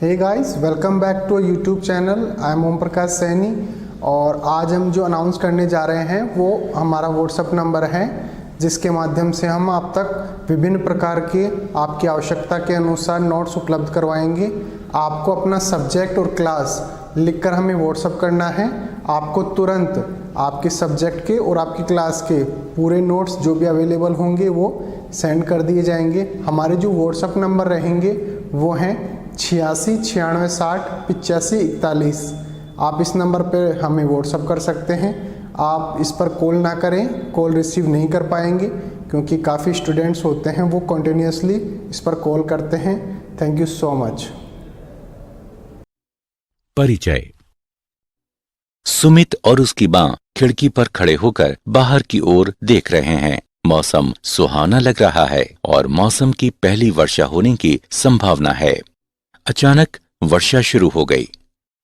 Hey guys, welcome back to YouTube channel. I am Om Prakash Saini और आज हम जो अनाउंस करने जा रहे हैं वो हमारा व्हाट्सएप नंबर है, जिसके माध्यम से हम आप तक विभिन्न प्रकार के आपकी आवश्यकता के अनुसार नोट्स उपलब्ध करवाएंगे। आपको अपना सब्जेक्ट और क्लास लिखकर हमें व्हाट्सएप करना है। आपको तुरंत आपके सब्जेक्ट के और आपकी क्लास के पूरे नोट्स जो भी अवेलेबल होंगे वो सेंड कर दिए जाएंगे। हमारे जो व्हाट्सएप नंबर रहेंगे वो हैं 86 96 60 85 41। आप इस नंबर पर हमें व्हाट्सएप कर सकते हैं। आप इस पर कॉल ना करें, कॉल रिसीव नहीं कर पाएंगे क्योंकि काफ़ी स्टूडेंट्स होते हैं वो कंटिन्यूसली इस पर कॉल करते हैं। Thank you so much. परिचय। सुमित और उसकी मां खिड़की पर खड़े होकर बाहर की ओर देख रहे हैं। मौसम सुहाना लग रहा है और मौसम की पहली वर्षा होने की संभावना है। अचानक वर्षा शुरू हो गई।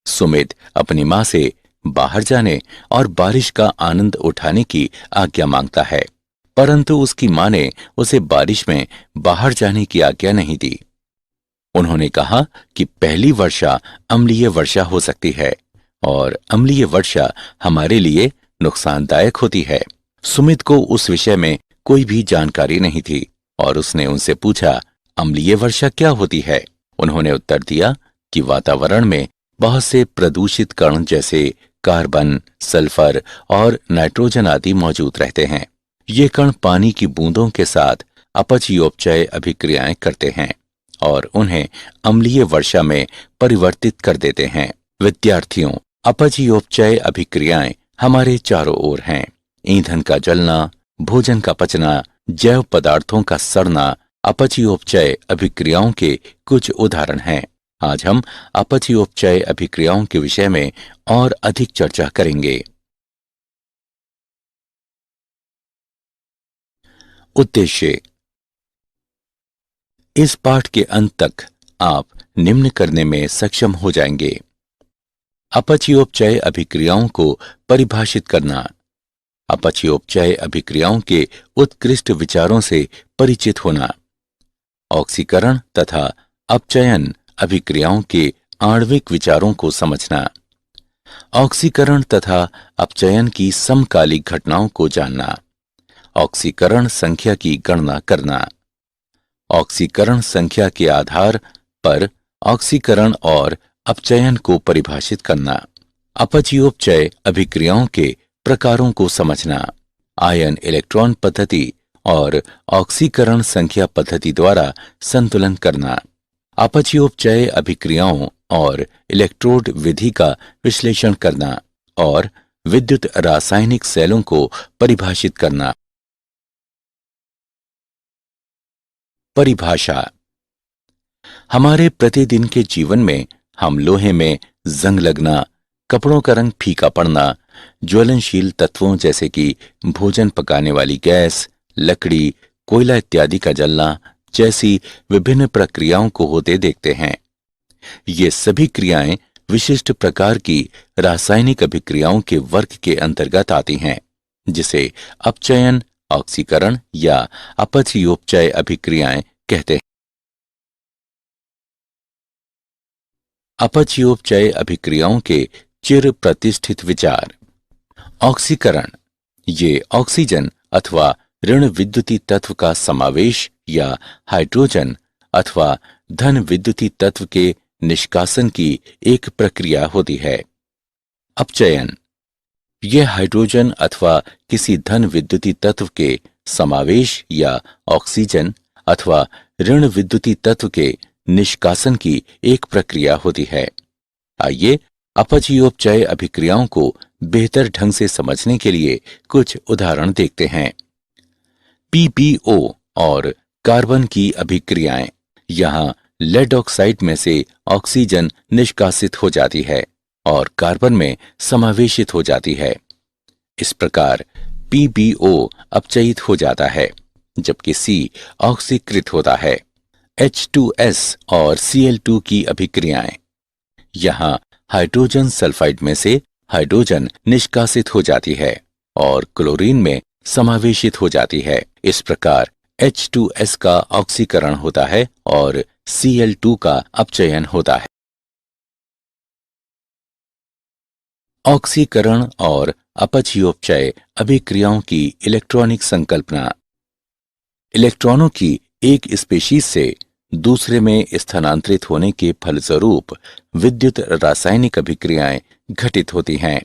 सुमित अपनी मां से बाहर जाने और बारिश का आनंद उठाने की आज्ञा मांगता है, परंतु उसकी मां ने उसे बारिश में बाहर जाने की आज्ञा नहीं दी। उन्होंने कहा कि पहली वर्षा अम्लीय वर्षा हो सकती है और अम्लीय वर्षा हमारे लिए नुकसानदायक होती है। सुमित को उस विषय में कोई भी जानकारी नहीं थी और उसने उनसे पूछा, अम्लीय वर्षा क्या होती है? उन्होंने उत्तर दिया कि वातावरण में बहुत से प्रदूषित कण जैसे कार्बन, सल्फर और नाइट्रोजन आदि मौजूद रहते हैं। ये कण पानी की बूंदों के साथ अपचयोपचय अभिक्रियाएं करते हैं और उन्हें अम्लीय वर्षा में परिवर्तित कर देते हैं। विद्यार्थियों, अपचयोपचय अभिक्रियाएं हमारे चारों ओर हैं। ईंधन का जलना, भोजन का पचना, जैव पदार्थों का सड़ना अपचयोपचय अभिक्रियाओं के कुछ उदाहरण हैं। आज हम अपचयोपचय अभिक्रियाओं के विषय में और अधिक चर्चा करेंगे। उद्देश्य। इस पाठ के अंत तक आप निम्न करने में सक्षम हो जाएंगे। अपचयोपचय अभिक्रियाओं को परिभाषित करना, अपचयोपचय अभिक्रियाओं के उत्कृष्ट विचारों से परिचित होना, ऑक्सीकरण तथा अपचयन अभिक्रियाओं के आणविक विचारों को समझना, ऑक्सीकरण तथा अपचयन की समकालिक घटनाओं को जानना, ऑक्सीकरण संख्या की गणना करना, ऑक्सीकरण संख्या के आधार पर ऑक्सीकरण और अपचयन को परिभाषित करना, अपचयोपचय अभिक्रियाओं के प्रकारों को समझना, आयन इलेक्ट्रॉन पद्धति और ऑक्सीकरण संख्या पद्धति द्वारा संतुलन करना, अपचयोपचय अभिक्रियाओं और इलेक्ट्रोड विधि का विश्लेषण करना और विद्युत रासायनिक सेलों को परिभाषित करना। परिभाषा। हमारे प्रतिदिन के जीवन में हम लोहे में जंग लगना, कपड़ों का रंग फीका पड़ना, ज्वलनशील तत्वों जैसे कि भोजन पकाने वाली गैस, लकड़ी, कोयला इत्यादि का जलना जैसी विभिन्न प्रक्रियाओं को होते देखते हैं। ये सभी क्रियाएं विशिष्ट प्रकार की रासायनिक अभिक्रियाओं के वर्ग के अंतर्गत आती हैं, जिसे अपचयन, ऑक्सीकरण या अपचयोपचय अभिक्रियाएं कहते हैं। अपचयोपचय अभिक्रियाओं के चिर प्रतिष्ठित विचार। ऑक्सीकरण, ये ऑक्सीजन अथवा ऋण विद्युतीय तत्व का समावेश या हाइड्रोजन अथवा धन विद्युतीय तत्व के निष्कासन की एक प्रक्रिया होती है। अपचयन, यह हाइड्रोजन अथवा किसी धन विद्युतीय तत्व के समावेश या ऑक्सीजन अथवा ऋण विद्युतीय तत्व के निष्कासन की एक प्रक्रिया होती है। आइए अपचयोपचय अभिक्रियाओं को बेहतर ढंग से समझने के लिए कुछ उदाहरण देखते हैं। PbO और कार्बन की अभिक्रियाएं। यहां लेड ऑक्साइड में से ऑक्सीजन निष्कासित हो जाती है और कार्बन में समावेशित हो जाती है। इस प्रकार PbO अपचयित हो जाता है, जबकि C ऑक्सीकृत होता है। H2S और Cl2 की अभिक्रियाएं। यहां हाइड्रोजन सल्फाइड में से हाइड्रोजन निष्कासित हो जाती है और क्लोरीन में समावेशित हो जाती है। इस प्रकार H2S का ऑक्सीकरण होता है और Cl2 का अपचयन होता है। ऑक्सीकरण और अपचयोपचय अभिक्रियाओं की इलेक्ट्रॉनिक संकल्पना। इलेक्ट्रॉनों की एक स्पीशीज से दूसरे में स्थानांतरित होने के फलस्वरूप विद्युत रासायनिक अभिक्रियाएं घटित होती हैं।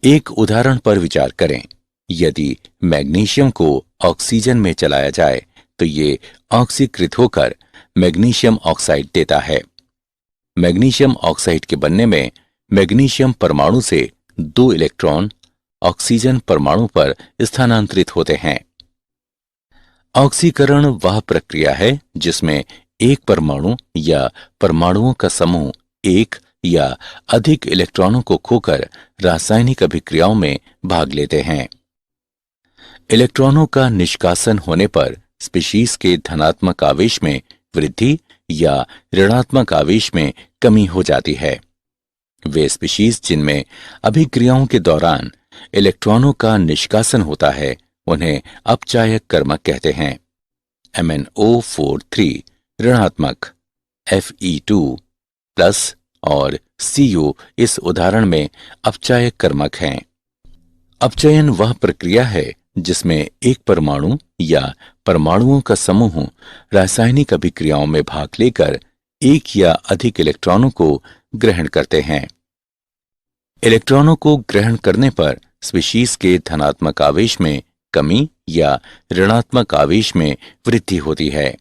एक उदाहरण पर विचार करें। यदि मैग्नीशियम को ऑक्सीजन में चलाया जाए तो ये ऑक्सीकृत होकर मैग्नीशियम ऑक्साइड देता है। मैग्नीशियम ऑक्साइड के बनने में मैग्नीशियम परमाणु से 2 इलेक्ट्रॉन ऑक्सीजन परमाणु पर स्थानांतरित होते हैं। ऑक्सीकरण वह प्रक्रिया है जिसमें एक परमाणु या परमाणुओं का समूह एक या अधिक इलेक्ट्रॉनों को खोकर रासायनिक अभिक्रियाओं में भाग लेते हैं। इलेक्ट्रॉनों का निष्कासन होने पर स्पीशीज के धनात्मक आवेश में वृद्धि या ऋणात्मक आवेश में कमी हो जाती है। वे स्पीशीज जिनमें अभिक्रियाओं के दौरान इलेक्ट्रॉनों का निष्कासन होता है उन्हें अपचायक कर्मक कहते हैं। MnO4 ऋणात्मक, Fe2 प्लस और Cu इस उदाहरण में अपचायक कर्मक हैं। अपचयन वह प्रक्रिया है जिसमें एक परमाणु या परमाणुओं का समूह रासायनिक अभिक्रियाओं में भाग लेकर एक या अधिक इलेक्ट्रॉनों को ग्रहण करते हैं। इलेक्ट्रॉनों को ग्रहण करने पर स्पीशीज के धनात्मक आवेश में कमी या ऋणात्मक आवेश में वृद्धि होती है।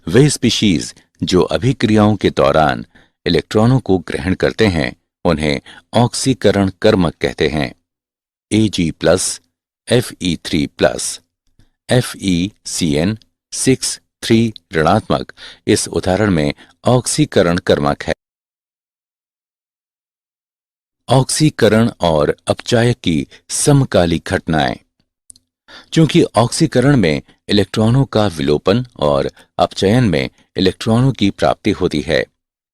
वे स्पीशीज जो अभिक्रियाओं के दौरान इलेक्ट्रॉनों को ग्रहण करते हैं उन्हें ऑक्सीकरण कर्मक कहते हैं। Ag+, Fe3+, FeCN6 ऋणात्मक इस उदाहरण में ऑक्सीकरण कर्मक है। ऑक्सीकरण और अपचायक की समकालिक घटनाएं। चूंकि ऑक्सीकरण में इलेक्ट्रॉनों का विलोपन और अपचयन में इलेक्ट्रॉनों की प्राप्ति होती है,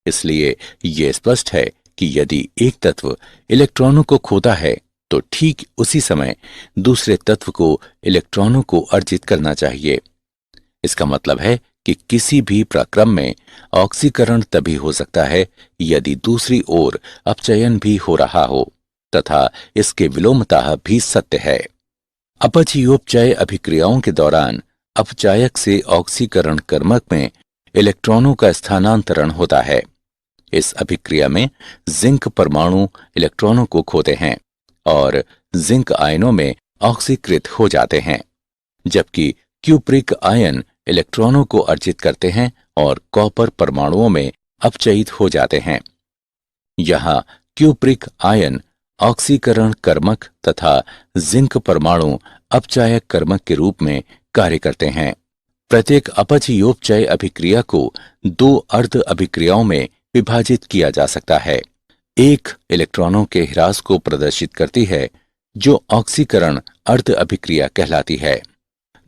इसलिए यह स्पष्ट है कि यदि एक तत्व इलेक्ट्रॉनों को खोता है तो ठीक उसी समय दूसरे तत्व को इलेक्ट्रॉनों को अर्जित करना चाहिए। इसका मतलब है कि किसी भी प्रक्रम में ऑक्सीकरण तभी हो सकता है यदि दूसरी ओर अपचयन भी हो रहा हो तथा इसके विलोमतः भी सत्य है। अपचयोपचय अभिक्रियाओं के दौरान अपचायक से ऑक्सीकरण कर्मक में इलेक्ट्रॉनों का स्थानांतरण होता है। इस अभिक्रिया में जिंक परमाणु इलेक्ट्रॉनों को खोते हैं और जिंक आयनों में ऑक्सीकृत हो जाते हैं, जबकि क्यूप्रिक आयन इलेक्ट्रॉनों को अर्जित करते हैं और कॉपर परमाणुओं में अपचयित हो जाते हैं। यहां क्यूप्रिक आयन ऑक्सीकरण कर्मक तथा जिंक परमाणु अपचायक कर्मक के रूप में कार्य करते हैं। प्रत्येक अपचयोपचय अभिक्रिया को 2 अर्ध अभिक्रियाओं में विभाजित किया जा सकता है। एक इलेक्ट्रॉनों के ह्रास को प्रदर्शित करती है जो ऑक्सीकरण अर्ध अभिक्रिया कहलाती है।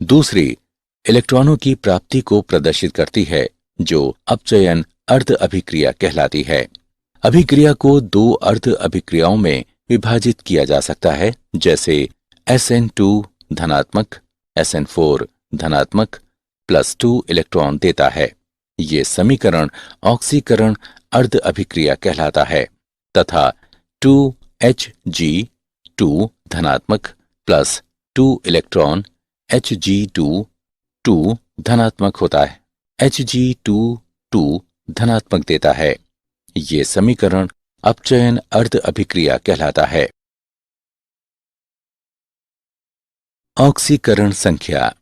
दूसरी इलेक्ट्रॉनों की प्राप्ति को प्रदर्शित करती है जो अपचयन अर्ध अभिक्रिया कहलाती है। अभिक्रिया को 2 अर्ध अभिक्रियाओं में विभाजित किया जा सकता है, जैसे SN2 धनात्मक SN4 धनात्मक +2 इलेक्ट्रॉन देता है। ये समीकरण ऑक्सीकरण अर्ध अभिक्रिया कहलाता है तथा 2Hg2 धनात्मक +2 इलेक्ट्रॉन Hg2 धनात्मक होता है। Hg2 धनात्मक देता है। ये समीकरण अपचयन अर्ध अभिक्रिया कहलाता है। ऑक्सीकरण संख्या।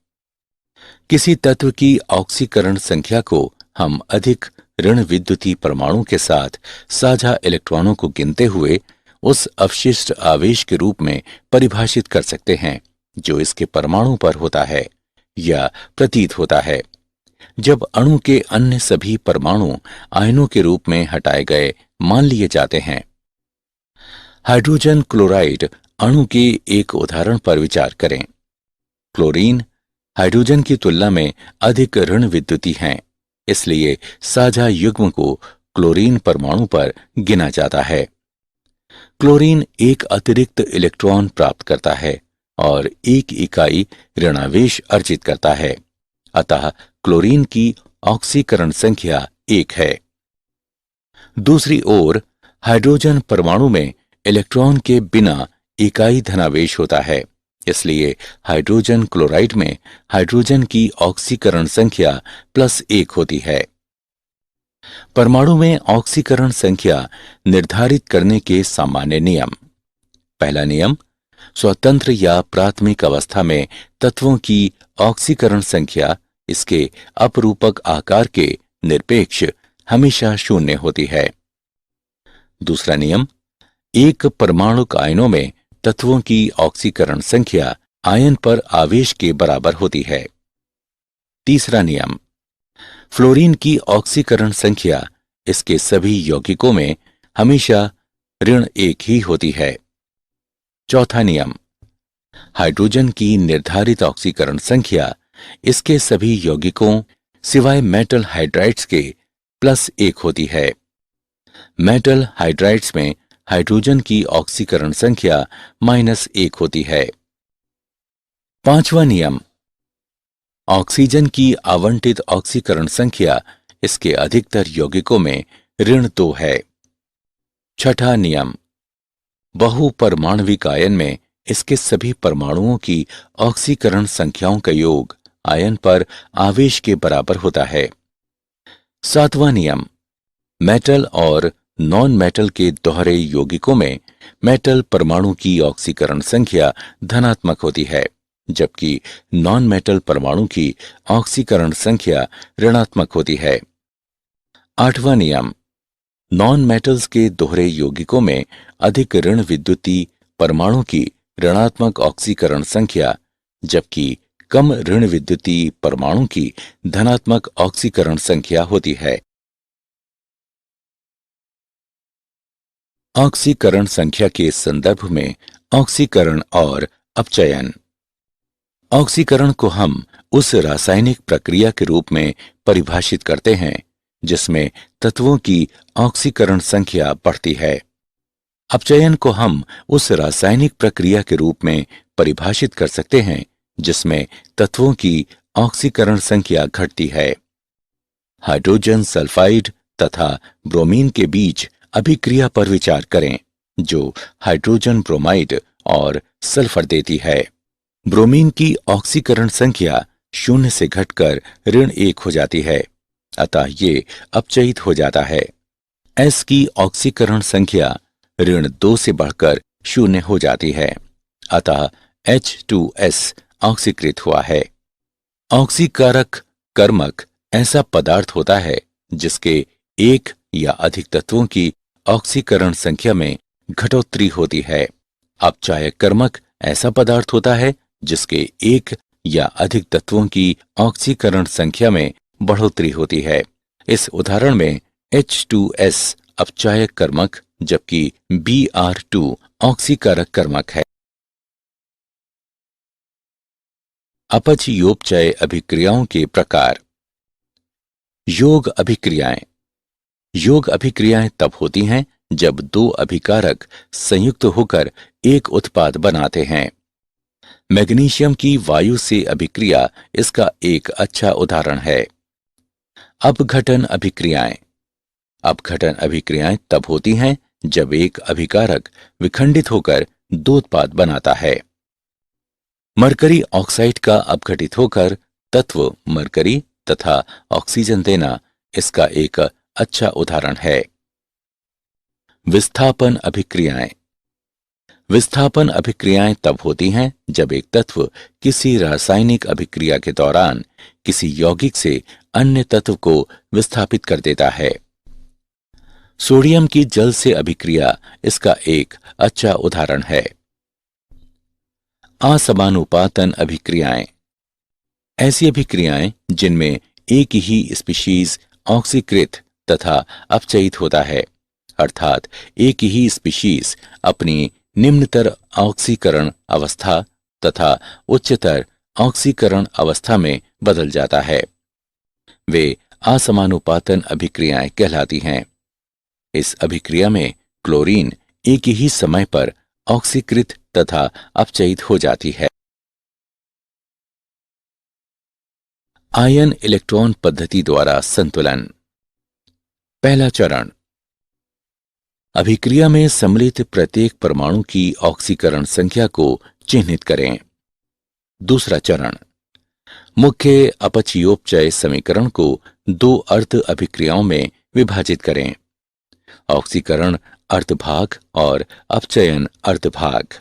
किसी तत्व की ऑक्सीकरण संख्या को हम अधिक ऋण विद्युतीय परमाणु के साथ साझा इलेक्ट्रॉनों को गिनते हुए उस अवशिष्ट आवेश के रूप में परिभाषित कर सकते हैं जो इसके परमाणु पर होता है या प्रतीत होता है। जब अणु के अन्य सभी परमाणु आयनों के रूप में हटाए गए मान लिए जाते हैं। हाइड्रोजन क्लोराइड अणु के एक उदाहरण पर विचार करें। क्लोरीन हाइड्रोजन की तुलना में अधिक ऋण विद्युतीय हैं, इसलिए साझा युग्म को क्लोरीन परमाणु पर गिना जाता है। क्लोरीन एक अतिरिक्त इलेक्ट्रॉन प्राप्त करता है और एक इकाई ऋणावेश अर्जित करता है, अतः क्लोरीन की ऑक्सीकरण संख्या 1 है। दूसरी ओर हाइड्रोजन परमाणु में इलेक्ट्रॉन के बिना इकाई धनावेश होता है, इसलिए हाइड्रोजन क्लोराइड में हाइड्रोजन की ऑक्सीकरण संख्या +1 होती है। परमाणु में ऑक्सीकरण संख्या निर्धारित करने के सामान्य नियम। पहला नियम, स्वतंत्र या प्राथमिक अवस्था में तत्वों की ऑक्सीकरण संख्या इसके अपरूपक आकार के निरपेक्ष हमेशा 0 होती है। दूसरा नियम, एक परमाणुक आयनों में तत्वों की ऑक्सीकरण संख्या आयन पर आवेश के बराबर होती है। तीसरा नियम, फ्लोरीन की ऑक्सीकरण संख्या इसके सभी यौगिकों में हमेशा ऋण 1 ही होती है। चौथा नियम, हाइड्रोजन की निर्धारित ऑक्सीकरण संख्या इसके सभी यौगिकों सिवाय मेटल हाइड्राइड्स के +1 होती है। मेटल हाइड्राइड्स में हाइड्रोजन की ऑक्सीकरण संख्या -1 होती है। पांचवा नियम, ऑक्सीजन की आवंटित ऑक्सीकरण संख्या इसके अधिकतर यौगिकों में ऋण 2 है। छठा नियम, बहुपरमाणविक आयन में इसके सभी परमाणुओं की ऑक्सीकरण संख्याओं का योग आयन पर आवेश के बराबर होता है। सातवां नियम, मेटल और नॉन मेटल के दोहरे यौगिकों में मेटल परमाणु की ऑक्सीकरण संख्या धनात्मक होती है, जबकि नॉन मेटल परमाणु की ऑक्सीकरण संख्या ऋणात्मक होती है। आठवां नियम, नॉन मेटल्स के दोहरे यौगिकों में अधिक ऋण विद्युतीय परमाणु की ऋणात्मक ऑक्सीकरण संख्या, जबकि कम ऋण विद्युतीय परमाणु की धनात्मक ऑक्सीकरण संख्या होती है। ऑक्सीकरण संख्या के संदर्भ में ऑक्सीकरण और अपचयन। ऑक्सीकरण को हम उस रासायनिक प्रक्रिया के रूप में परिभाषित करते हैं जिसमें तत्वों की ऑक्सीकरण संख्या बढ़ती है। अपचयन को हम उस रासायनिक प्रक्रिया के रूप में परिभाषित कर सकते हैं जिसमें तत्वों की ऑक्सीकरण संख्या घटती है। हाइड्रोजन सल्फाइड तथा ब्रोमीन के बीच अभिक्रिया पर विचार करें जो हाइड्रोजन ब्रोमाइड और सल्फर देती है। ब्रोमीन की ऑक्सीकरण संख्या 0 से घटकर ऋण 1 हो जाती है, अतः ये अपचयित हो जाता है। S की ऑक्सीकरण संख्या ऋण 2 से बढ़कर 0 हो जाती है, अतः H2S ऑक्सीकृत हुआ है। ऑक्सीकारक कर्मक ऐसा पदार्थ होता है जिसके एक या अधिक तत्वों की ऑक्सीकरण संख्या में घटोत्तरी होती है। अपचायक कर्मक ऐसा पदार्थ होता है जिसके एक या अधिक तत्वों की ऑक्सीकरण संख्या में बढ़ोतरी होती है। इस उदाहरण में H2S अपचायक कर्मक जबकि Br2 ऑक्सीकारक कर्मक है। अपचयोपचय अभिक्रियाओं के प्रकार। योग अभिक्रियाएं। योग अभिक्रियाएं तब होती हैं जब 2 अभिकारक संयुक्त होकर एक उत्पाद बनाते हैं। मैग्नीशियम की वायु से अभिक्रिया इसका एक अच्छा उदाहरण है। अपघटन अभिक्रियाएं। अपघटन अभिक्रियाएं तब होती हैं जब एक अभिकारक विखंडित होकर 2 उत्पाद बनाता है। मरकरी ऑक्साइड का अपघटित होकर तत्व मरकरी तथा ऑक्सीजन देना इसका एक अच्छा उदाहरण है। विस्थापन अभिक्रियाएं। विस्थापन अभिक्रियाएं तब होती हैं जब एक तत्व किसी रासायनिक अभिक्रिया के दौरान किसी यौगिक से अन्य तत्व को विस्थापित कर देता है। सोडियम की जल से अभिक्रिया इसका एक अच्छा उदाहरण है। असमानुपातन अभिक्रियाएं। ऐसी अभिक्रियाएं जिनमें एक ही स्पीशीज ऑक्सीकृत तथा अपचयित होता है, अर्थात एक ही स्पीशीज अपनी निम्नतर ऑक्सीकरण अवस्था तथा उच्चतर ऑक्सीकरण अवस्था में बदल जाता है, वे असमानुपातन अभिक्रियाएं कहलाती हैं। इस अभिक्रिया में क्लोरीन एक ही समय पर ऑक्सीकृत तथा अपचयित हो जाती है। आयन इलेक्ट्रॉन पद्धति द्वारा संतुलन। पहला चरण। अभिक्रिया में सम्मिलित प्रत्येक परमाणु की ऑक्सीकरण संख्या को चिह्नित करें। दूसरा चरण, मुख्य अपचयोपचय समीकरण को दो अर्ध अभिक्रियाओं में विभाजित करें। ऑक्सीकरण अर्धभाग और अपचयन अर्धभाग।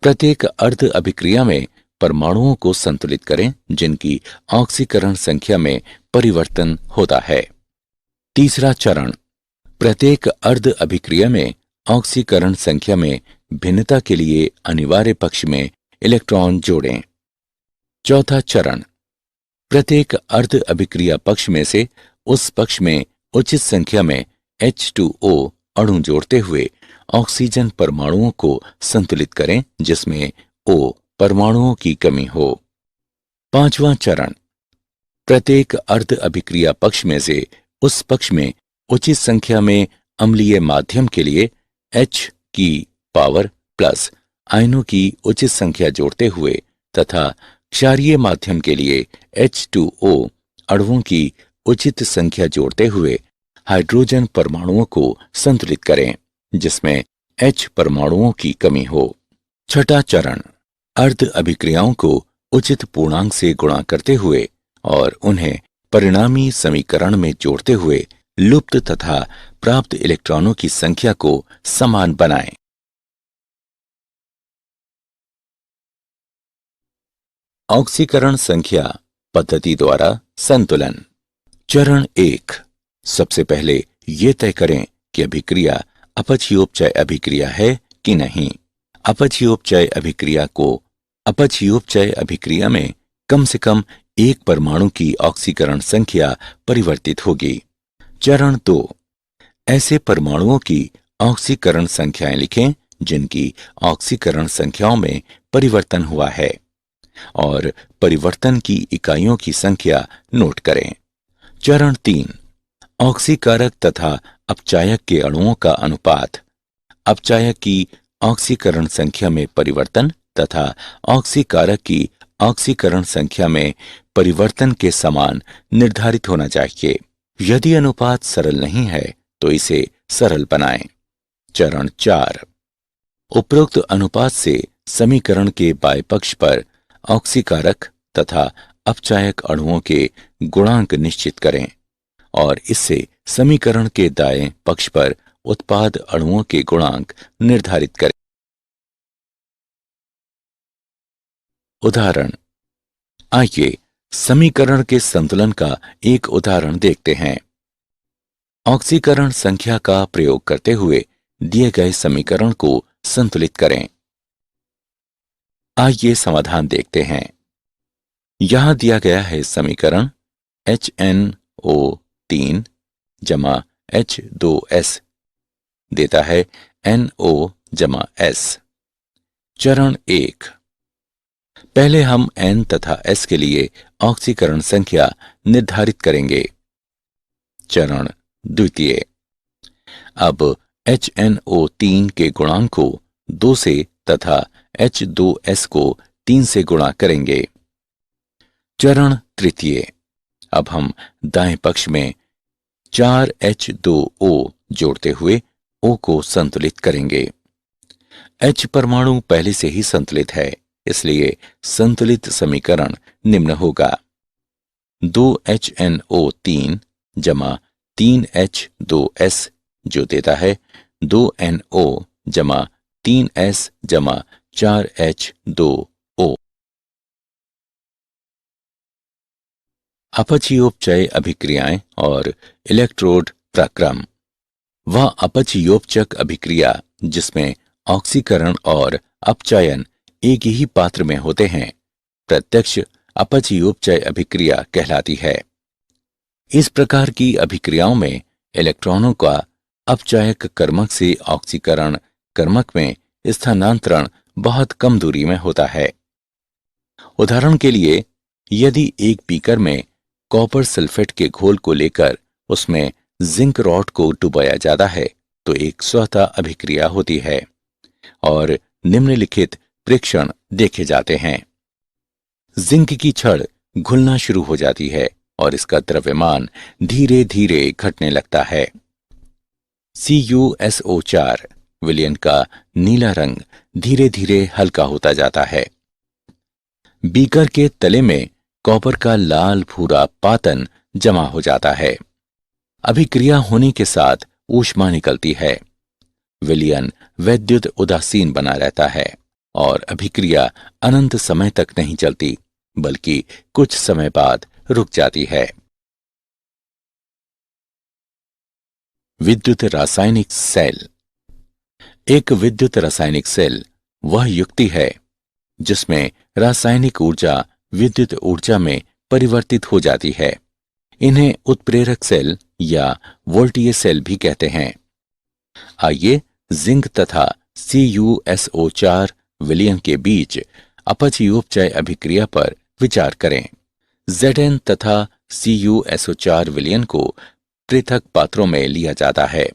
प्रत्येक अर्ध अभिक्रिया में परमाणुओं को संतुलित करें जिनकी ऑक्सीकरण संख्या में परिवर्तन होता है। तीसरा चरण, प्रत्येक अर्ध अभिक्रिया में ऑक्सीकरण संख्या में भिन्नता के लिए अनिवार्य पक्ष में इलेक्ट्रॉन जोड़ें। चौथा चरण, प्रत्येक अर्ध अभिक्रिया पक्ष में से उस पक्ष में उचित संख्या में H2O अणु जोड़ते हुए ऑक्सीजन परमाणुओं को संतुलित करें जिसमें O परमाणुओं की कमी हो। पांचवां चरण, प्रत्येक अर्ध अभिक्रिया पक्ष में से उस पक्ष में उचित संख्या में अम्लीय माध्यम के लिए H की पावर प्लस आयनों की उचित संख्या जोड़ते हुए तथा क्षारीय माध्यम के लिए H2O अणुओं की उचित संख्या जोड़ते हुए हाइड्रोजन परमाणुओं को संतुलित करें जिसमें H परमाणुओं की कमी हो। छठा चरण, अर्ध अभिक्रियाओं को उचित पूर्णांक से गुणा करते हुए और उन्हें परिणामी समीकरण में जोड़ते हुए लुप्त तथा प्राप्त इलेक्ट्रॉनों की संख्या को समान बनाएं। ऑक्सीकरण संख्या पद्धति द्वारा संतुलन। चरण 1, सबसे पहले ये तय करें कि अभिक्रिया अपचयोपचय अभिक्रिया है कि नहीं। अपचयोपचय अभिक्रिया में कम से कम एक परमाणु की ऑक्सीकरण संख्या परिवर्तित होगी। चरण 2, ऐसे परमाणुओं की ऑक्सीकरण संख्याएं लिखें जिनकी ऑक्सीकरण संख्याओं में परिवर्तन हुआ है और परिवर्तन की इकाइयों की संख्या नोट करें। चरण 3, ऑक्सीकारक तथा अपचायक के अणुओं का अनुपात, अपचायक की ऑक्सीकरण संख्या में परिवर्तन तथा ऑक्सीकारक की ऑक्सीकरण संख्या में परिवर्तन के समान निर्धारित होना चाहिए। यदि अनुपात सरल नहीं है तो इसे सरल बनाएं। चरण 4, उपरोक्त अनुपात से समीकरण के बाएं पक्ष पर ऑक्सीकारक तथा अपचायक अणुओं के गुणांक निश्चित करें और इससे समीकरण के दाएं पक्ष पर उत्पाद अणुओं के गुणांक निर्धारित करें। उदाहरण, आइए समीकरण के संतुलन का एक उदाहरण देखते हैं। ऑक्सीकरण संख्या का प्रयोग करते हुए दिए गए समीकरण को संतुलित करें। आइए समाधान देखते हैं। यहां दिया गया है समीकरण HNO3 जमा H2S देता है NO जमा S। चरण 1, पहले हम N तथा S के लिए ऑक्सीकरण संख्या निर्धारित करेंगे। चरण 2, अब HNO3 के गुणांक को 2 से तथा H2S को 3 से गुणा करेंगे। चरण 3, अब हम दाएं पक्ष में 4H2O जोड़ते हुए O को संतुलित करेंगे। H परमाणु पहले से ही संतुलित है, इसलिए संतुलित समीकरण निम्न होगा। 2HNO3 जमा 3H2S जो देता है 2NO जमा 3S जमा 4H2O। अपचयोपचय अभिक्रियाएं और इलेक्ट्रोड प्रक्रम। वह अपचयोपचक अभिक्रिया जिसमें ऑक्सीकरण और अपचयन एक ही पात्र में होते हैं प्रत्यक्ष अपचयोपचय अभिक्रिया कहलाती है। इस प्रकार की अभिक्रियाओं में इलेक्ट्रॉनों का अपचायक कर्मक से ऑक्सीकरण कर्मक में स्थानांतरण बहुत कम दूरी में होता है। उदाहरण के लिए, यदि एक बीकर में कॉपर सल्फेट के घोल को लेकर उसमें जिंक रॉड को डुबाया जाता है तो एक स्वतः अभिक्रिया होती है और निम्नलिखित प्रेक्षण देखे जाते हैं। जिंक की छड़ घुलना शुरू हो जाती है और इसका द्रव्यमान धीरे धीरे घटने लगता है। CuSO4 विलयन का नीला रंग धीरे धीरे हल्का होता जाता है। बीकर के तले में कॉपर का लाल भूरा पातन जमा हो जाता है। अभिक्रिया होने के साथ ऊष्मा निकलती है। विलयन वैद्युत उदासीन बना रहता है और अभिक्रिया अनंत समय तक नहीं चलती, बल्कि कुछ समय बाद रुक जाती है। विद्युत रासायनिक सेल। एक विद्युत रासायनिक सेल वह युक्ति है जिसमें रासायनिक ऊर्जा विद्युत ऊर्जा में परिवर्तित हो जाती है। इन्हें उत्प्रेरक सेल या वोल्टीय सेल भी कहते हैं। आइए जिंक तथा CuSO4 विलयन के बीच अपचयोपचय अभिक्रिया पर विचार करें। Zn तथा CuSO4 विलयन को पृथक पात्रों में लिया जाता है।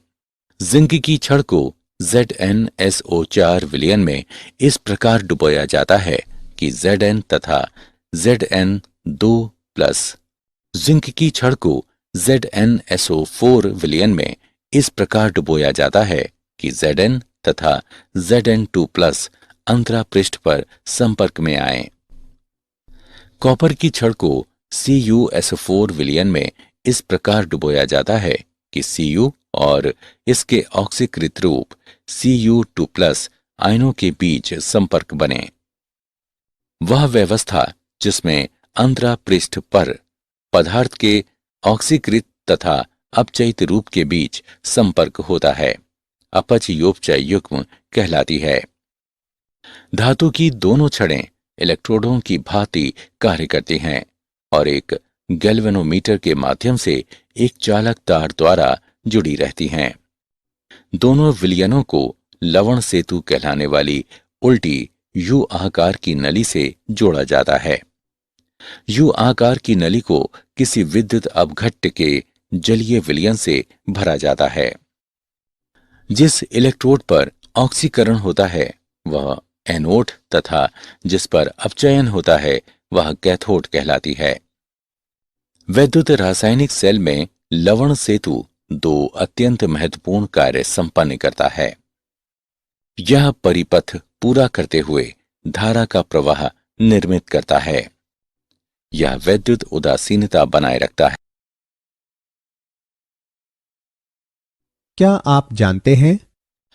जिंक की छड़ को ZnSO4 विलयन में इस प्रकार डुबोया जाता है कि Zn तथा Zn2+ जिंक की छड़ को ZnSO4 विलयन में इस प्रकार डुबोया जाता है कि Zn तथा Zn2+ अंतरा पृष्ठ पर संपर्क में आए। कॉपर की छड़ को CuSO4 विलयन में इस प्रकार डुबोया जाता है कि Cu और इसके ऑक्सीकृत रूप Cu2+ आयनों के बीच संपर्क बने। वह व्यवस्था जिसमें अंतरा पृष्ठ पर पदार्थ के ऑक्सीकृत तथा अपचयित रूप के बीच संपर्क होता है, अपचयोपचय युग्म कहलाती है। धातु की दोनों छड़ें इलेक्ट्रोडों की भांति कार्य करती हैं और एक गैल्वेनोमीटर के माध्यम से एक चालक तार द्वारा जुड़ी रहती हैं। दोनों विलयनों को लवण सेतु कहलाने वाली उल्टी यू आकार की नली से जोड़ा जाता है। यू आकार की नली को किसी विद्युत अपघट्य के जलीय विलयन से भरा जाता है। जिस इलेक्ट्रोड पर ऑक्सीकरण होता है वह एनोड तथा जिस पर अपचयन होता है वह कैथोड कहलाती है। वैद्युत रासायनिक सेल में लवण सेतु दो अत्यंत महत्वपूर्ण कार्य संपन्न करता है। यह परिपथ पूरा करते हुए धारा का प्रवाह निर्मित करता है। यह वैद्युत उदासीनता बनाए रखता है। क्या आप जानते हैं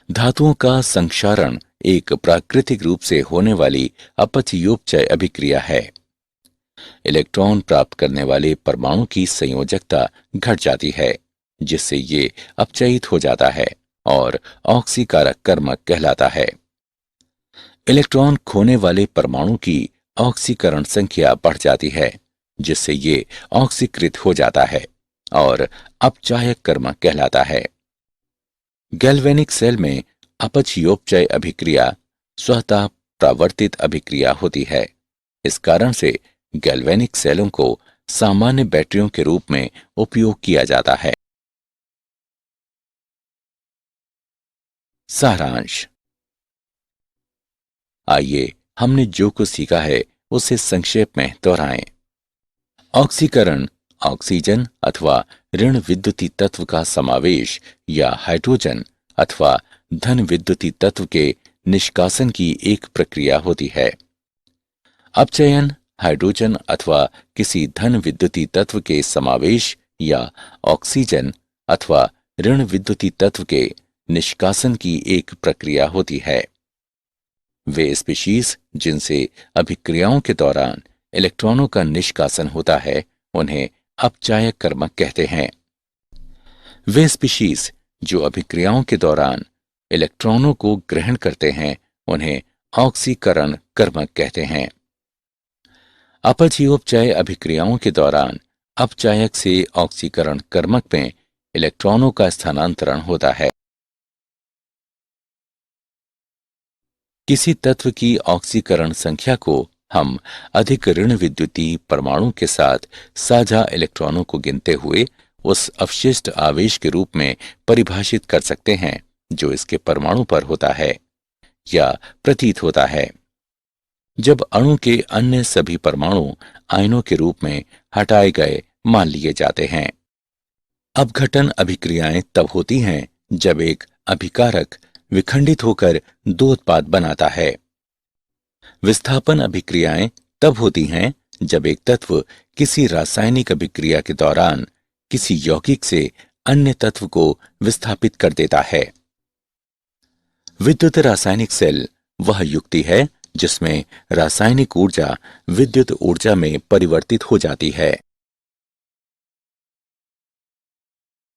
धातुओं का संक्षारण एक प्राकृतिक रूप से होने वाली अपचयोपचय अभिक्रिया है। इलेक्ट्रॉन प्राप्त करने वाले परमाणु की संयोजकता घट जाती है, जिससे ये अपचयित हो जाता है और ऑक्सीकारक कर्मक कहलाता है। इलेक्ट्रॉन खोने वाले परमाणु की ऑक्सीकरण संख्या बढ़ जाती है, जिससे ये ऑक्सीकृत हो जाता है और अपचायक कर्मक कहलाता है। गैल्वेनिक सेल में अपचयोपचय अभिक्रिया स्वतः प्रावर्तित अभिक्रिया होती है। इस कारण से गैल्वेनिक सेलों को सामान्य बैटरियों के रूप में उपयोग किया जाता है। सारांश। आइए हमने जो कुछ सीखा है उसे संक्षेप में दोहराएं। ऑक्सीकरण ऑक्सीजन अथवा ऋण विद्युतीय तत्व का समावेश या हाइड्रोजन अथवा धन विद्युतीय तत्व के निष्कासन की एक प्रक्रिया होती है। अपचयन हाइड्रोजन अथवा किसी धन विद्युतीय तत्व के समावेश या ऑक्सीजन अथवा ऋण विद्युतीय तत्व के निष्कासन की एक प्रक्रिया होती है। वे स्पीशीज जिनसे अभिक्रियाओं के दौरान इलेक्ट्रॉनों का निष्कासन होता है उन्हें अपचायक कर्मक कहते हैं। वे स्पीशीज जो अभिक्रियाओं के दौरान इलेक्ट्रॉनों को ग्रहण करते हैं उन्हें ऑक्सीकरण कर्मक कहते हैं। अपचयोपचय अभिक्रियाओं के दौरान अपचायक से ऑक्सीकरण कर्मक में इलेक्ट्रॉनों का स्थानांतरण होता है। किसी तत्व की ऑक्सीकरण संख्या को हम अधिक ऋण विद्युतीय परमाणु के साथ साझा इलेक्ट्रॉनों को गिनते हुए उस अवशिष्ट आवेश के रूप में परिभाषित कर सकते हैं जो इसके परमाणु पर होता है या प्रतीत होता है। जब अणु के अन्य सभी परमाणु आयनों के रूप में हटाए गए मान लिए जाते हैं। अपघटन अभिक्रियाएं तब होती हैं जब एक अभिकारक विखंडित होकर दो उत्पाद बनाता है। विस्थापन अभिक्रियाएं तब होती हैं जब एक तत्व किसी रासायनिक अभिक्रिया के दौरान किसी यौगिक से अन्य तत्व को विस्थापित कर देता है। विद्युत रासायनिक सेल वह युक्ति है जिसमें रासायनिक ऊर्जा विद्युत ऊर्जा में परिवर्तित हो जाती है।